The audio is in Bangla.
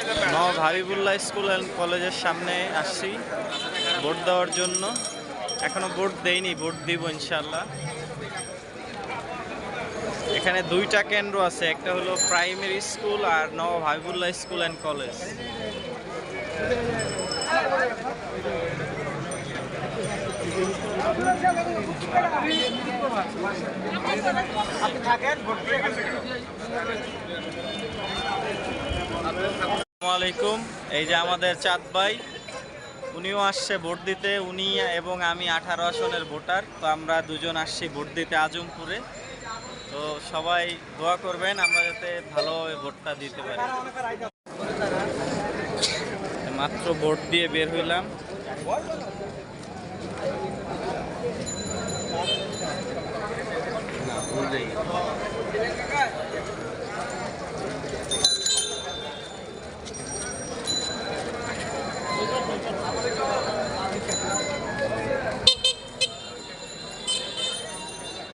নওয়াব হাবিবুল্লাহ স্কুল অ্যান্ড কলেজের সামনে আসছি ভোট দেওয়ার জন্য। এখনো ভোট দেইনি, ভোট দিব ইনশাল্লাহ। এখানে দুইটা কেন্দ্র আছে, একটা হলো প্রাইমারি স্কুল আর Nawab Habibullah school and college. আসসালামু আলাইকুম। এই যে আমাদের চাঁদ ভাই, উনিও আসছে ভোট দিতে। উনি এবং আমি 18 আসনের ভোটার, তো আমরা দুজন আসছি ভোট দিতে আজমপুরে। তো সবাই দোয়া করবেন আমরা যাতে ভালোভাবে ভোটটা দিতে পারি। মাত্র ভোট দিয়ে বের হইলাম। না,